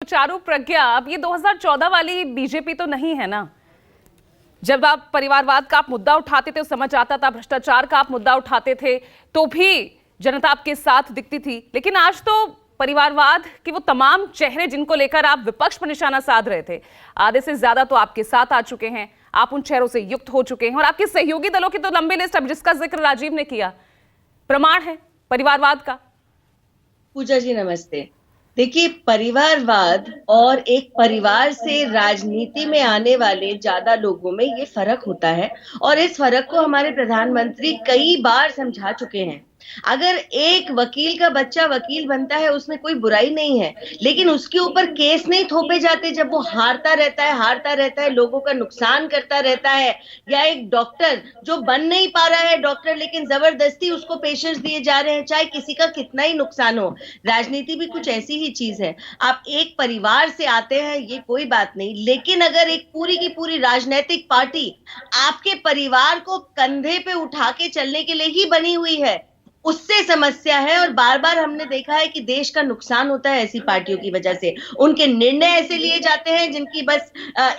चारू प्रज्ञा, अब ये 2014 वाली बीजेपी तो नहीं है ना। जब आप परिवारवाद का आप मुद्दा उठाते थे, समझ आता था, भ्रष्टाचार का आप मुद्दा उठाते थे तो भी जनता आपके साथ दिखती थी। लेकिन आज तो परिवारवाद के वो तमाम चेहरे जिनको लेकर आप विपक्ष पर निशाना साध रहे थे, आधे से ज्यादा तो आपके साथ आ चुके हैं। आप उन चेहरों से युक्त हो चुके हैं और आपके सहयोगी दलों की तो लंबी लिस्ट, अब जिसका जिक्र राजीव ने किया, प्रमाण है परिवारवाद का। पूजा जी नमस्ते। देखिए, परिवारवाद और एक परिवार से राजनीति में आने वाले ज्यादा लोगों में ये फर्क होता है और इस फर्क को हमारे प्रधानमंत्री कई बार समझा चुके हैं। अगर एक वकील का बच्चा वकील बनता है उसमें कोई बुराई नहीं है, लेकिन उसके ऊपर केस नहीं थोपे जाते जब वो हारता रहता है, लोगों का नुकसान करता रहता है। या एक डॉक्टर जो बन नहीं पा रहा है डॉक्टर, लेकिन जबरदस्ती उसको पेशेंस दिए जा रहे हैं, चाहे किसी का कितना ही नुकसान हो। राजनीति भी कुछ ऐसी ही चीज है। आप एक परिवार से आते हैं ये कोई बात नहीं, लेकिन अगर एक पूरी की पूरी राजनीतिक पार्टी आपके परिवार को कंधे पे उठा के चलने के लिए ही बनी हुई है, उससे समस्या है। और बार बार हमने देखा है कि देश का नुकसान होता है ऐसी पार्टियों की वजह से। उनके निर्णय ऐसे लिए जाते हैं जिनकी बस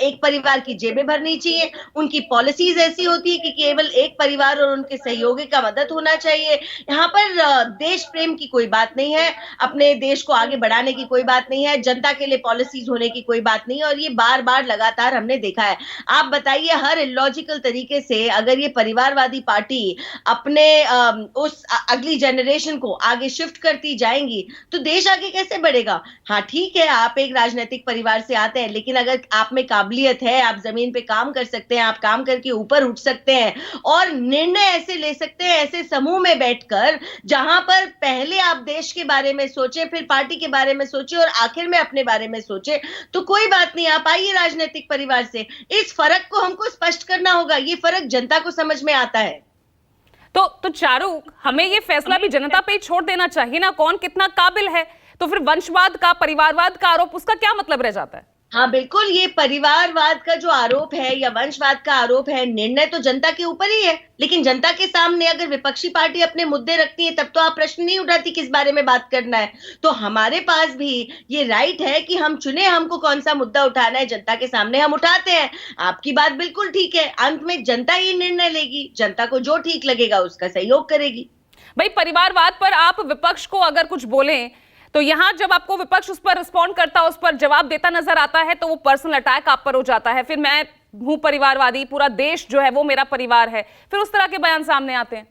एक परिवार की जेबें भरनी चाहिए। उनकी पॉलिसीज ऐसी होती है कि केवल एक परिवार और उनके सहयोगी का मदद होना चाहिए। यहाँ पर देश प्रेम की कोई बात नहीं है, अपने देश को आगे बढ़ाने की कोई बात नहीं है, जनता के लिए पॉलिसीज होने की कोई बात नहीं है। और ये बार बार लगातार हमने देखा है। आप बताइए, हर इलॉजिकल तरीके से अगर ये परिवारवादी पार्टी अपने उस अगली जनरेशन को आगे शिफ्ट करती जाएंगी तो देश आगे कैसे बढ़ेगा। हाँ ठीक है, आप एक राजनीतिक परिवार से आते हैं, लेकिन अगर आप में काबिलियत है, आप जमीन पे काम कर सकते हैं, आप काम करके ऊपर उठ सकते हैं और निर्णय ऐसे ले सकते हैं, ऐसे समूह में बैठकर जहां पर पहले आप देश के बारे में सोचे, फिर पार्टी के बारे में सोचे और आखिर में अपने बारे में सोचे, तो कोई बात नहीं, आप आइए राजनीतिक परिवार से। इस फर्क को हमको स्पष्ट करना होगा। ये फर्क जनता को समझ में आता है। तो चारू, हमें ये फैसला भी जनता पे ही छोड़ देना चाहिए ना, कौन कितना काबिल है। तो फिर वंशवाद का, परिवारवाद का आरोप, उसका क्या मतलब रह जाता है? हाँ बिल्कुल, ये परिवारवाद का जो आरोप है या वंशवाद का आरोप है, निर्णय तो जनता के ऊपर ही है। लेकिन जनता के सामने अगर विपक्षी पार्टी अपने मुद्दे रखती है तब तो आप प्रश्न नहीं उठाती किस बारे में बात करना है। तो हमारे पास भी ये राइट है कि हम चुने हमको कौन सा मुद्दा उठाना है, जनता के सामने हम उठाते हैं। आपकी बात बिल्कुल ठीक है, अंत में जनता ही निर्णय लेगी, जनता को जो ठीक लगेगा उसका सहयोग करेगी। भाई, परिवारवाद पर आप विपक्ष को अगर कुछ बोलें तो यहां जब आपको विपक्ष उस पर रिस्पॉन्ड करता, उस पर जवाब देता नजर आता है तो वो पर्सनल अटैक आप पर हो जाता है। फिर मैं हूं परिवारवादी, पूरा देश जो है वो मेरा परिवार है, फिर उस तरह के बयान सामने आते हैं।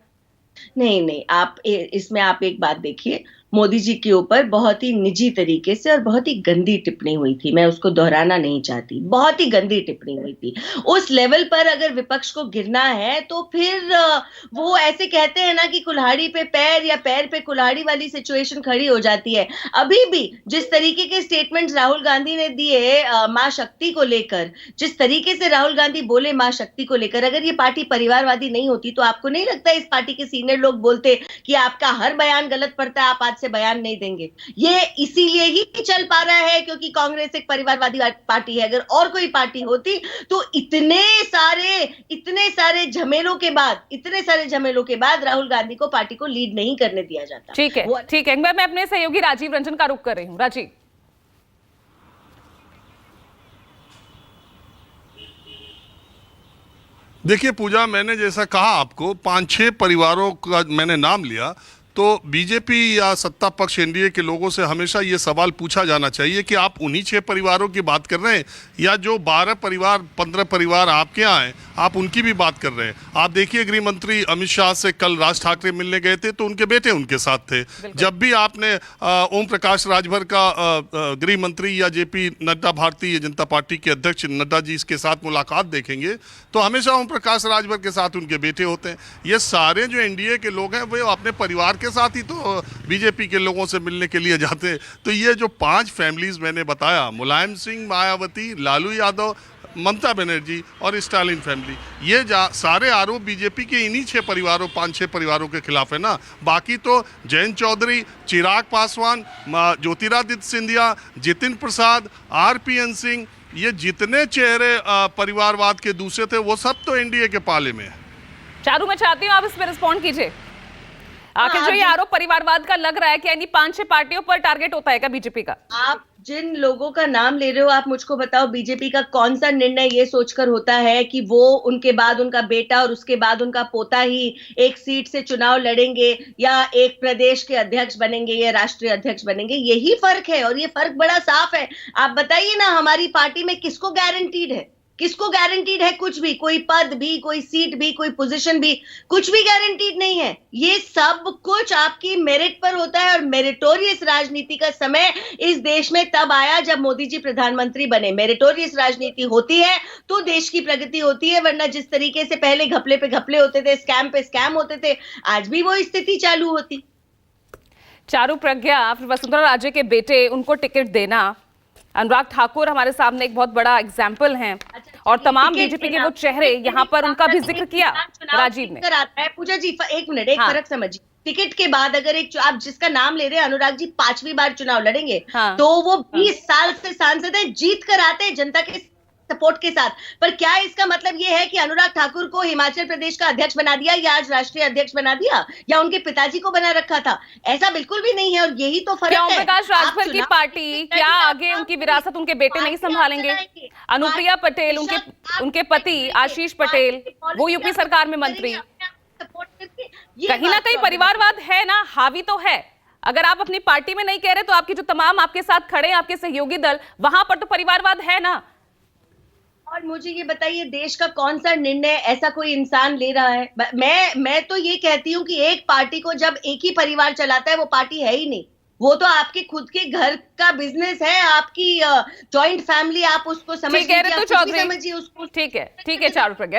नहीं, आप इसमें आप एक बात देखिए, मोदी जी के ऊपर बहुत ही निजी तरीके से और बहुत ही गंदी टिप्पणी हुई थी। मैं उसको दोहराना नहीं चाहती, बहुत ही गंदी टिप्पणी हुई थी। उस लेवल पर अगर विपक्ष को गिरना है तो फिर वो ऐसे कहते हैं ना कि कुल्हाड़ी पे पैर या पैर पे कुल्हाड़ी वाली सिचुएशन खड़ी हो जाती है। अभी भी जिस तरीके के स्टेटमेंट राहुल गांधी ने दिए मां शक्ति को लेकर, जिस तरीके से राहुल गांधी बोले मां शक्ति को लेकर, अगर ये पार्टी परिवारवादी नहीं होती तो आपको नहीं लगता इस पार्टी के सीनियर लोग बोलते कि आपका हर बयान गलत पड़ता है, आप आज से बयान नहीं देंगे। ये इसीलिए ही चल पा रहा है क्योंकि कांग्रेस एक परिवारवादी पार्टी है। अगर और कोई पार्टी होती तो इतने सारे झमेलों के बाद राहुल गांधी को पार्टी को लीड नहीं करने दिया जाता। ठीक है, मैं अपने सहयोगी राजीव रंजन का रुख कर रही हूं। राजीव, देखिए पूजा, मैंने जैसा कहा आपको, 5-6 परिवारों का मैंने नाम लिया, तो बीजेपी या सत्ता पक्ष एनडीए के लोगों से हमेशा ये सवाल पूछा जाना चाहिए कि आप उन्हीं 6 परिवारों की बात कर रहे हैं या जो 12 परिवार 15 परिवार आपके यहाँ हैं आप उनकी भी बात कर रहे हैं। आप देखिए, गृह मंत्री अमित शाह से कल राज ठाकरे मिलने गए थे तो उनके बेटे उनके साथ थे। जब भी आपने ओम प्रकाश राजभर का गृह मंत्री या जेपी नड्डा, भारतीय जनता पार्टी के अध्यक्ष नड्डा जी के साथ मुलाकात देखेंगे तो हमेशा ओम प्रकाश राजभर के साथ उनके बेटे होते हैं। ये सारे जो एनडीए के लोग हैं वो अपने परिवार के साथ ही तो बीजेपी के लोगों से मिलने के लिए जाते हैं। तो ये जो 5 फैमिलीज मैंने बताया, मुलायम सिंह, मायावती, लालू यादव, ममता बनर्जी और स्टालिन फैमिली, ये सारे आरोप बीजेपी के इन्हीं 6 परिवारों, 5-6 परिवारों के खिलाफ है ना। बाकी तो जयंत चौधरी, चिराग पासवान, ज्योतिरादित्य सिंधिया, जितिन प्रसाद, आरपीएन सिंह, ये जितने चेहरे परिवारवाद के दूसरे थे वो सब तो एनडीए के पाले में है। चारू, मैं चाहती हूँ आप इस पर रिस्पॉन्ड कीजिए। आखिर जो ये आरोप परिवारवाद का लग रहा है कि यानी 5-6 पार्टियों पर टारगेट होता है क्या बीजेपी का? आप जिन लोगों का नाम ले रहे हो आप, मुझको बताओ बीजेपी का कौन सा निर्णय ये सोचकर होता है कि वो उनके बाद उनका बेटा और उसके बाद उनका पोता ही एक सीट से चुनाव लड़ेंगे या एक प्रदेश के अध्यक्ष बनेंगे या राष्ट्रीय अध्यक्ष बनेंगे। यही फर्क है और ये फर्क बड़ा साफ है। आप बताइए ना, हमारी पार्टी में किसको गारंटीड है, किसको गारंटीड है कुछ भी? कोई पद भी, कोई सीट भी, कोई पोजीशन भी, कुछ भी गारंटीड नहीं है। ये सब कुछ आपकी मेरिट पर होता है और मेरिटोरियस राजनीति का समय इस देश में तब आया जब मोदी जी प्रधानमंत्री बने। मेरिटोरियस राजनीति होती है तो देश की प्रगति होती है, वरना जिस तरीके से पहले घपले पे घपले होते थे, स्कैम पे स्कैम होते थे, आज भी वो स्थिति चालू होती। चारू प्रज्ञा, फिर वसुंधरा राजे के बेटे, उनको टिकट देना, अनुराग ठाकुर हमारे सामने एक बहुत बड़ा एग्जाम्पल हैं और तमाम बीजेपी के वो चेहरे, यहाँ पर उनका भी जिक्र किया राजीव ने। आता है पूजा जी, एक मिनट, एक फर्क समझिए। टिकट के बाद अगर एक आप जिसका नाम ले रहे हैं अनुराग जी 5वीं बार चुनाव लड़ेंगे, तो वो 20 साल से सांसद है, जीत कर आते हैं जनता के सपोर्ट के साथ। पर क्या इसका मतलब ये है कि अनुराग ठाकुर को हिमाचल प्रदेश का अध्यक्ष बना दिया या आज राष्ट्रीय अध्यक्ष बना दिया या उनके पिताजी को बना रखा था? ऐसा बिल्कुल भी नहीं है और यही तो फर्क है। ओम प्रकाश राजभर की पार्टी क्या आगे उनकी विरासत उनके बेटे नहीं संभालेंगे? अनुप्रिया पटेल, उनके पति आशीष पटेल, वो यूपी सरकार में मंत्री। कहीं ना कहीं परिवारवाद है ना, हावी तो है। अगर आप अपनी पार्टी में नहीं कह रहे तो आपके जो तमाम आपके साथ खड़े आपके सहयोगी दल, वहां पर तो परिवारवाद है ना। और मुझे ये बताइए, देश का कौन सा निर्णय ऐसा कोई इंसान ले रहा है? मैं तो ये कहती हूँ कि एक पार्टी को जब एक ही परिवार चलाता है वो पार्टी है ही नहीं। वो तो आपके खुद के घर का बिजनेस है, आपकी जॉइंट फैमिली, आप उसको समझिए, ठीक है चारू प्रज्ञा।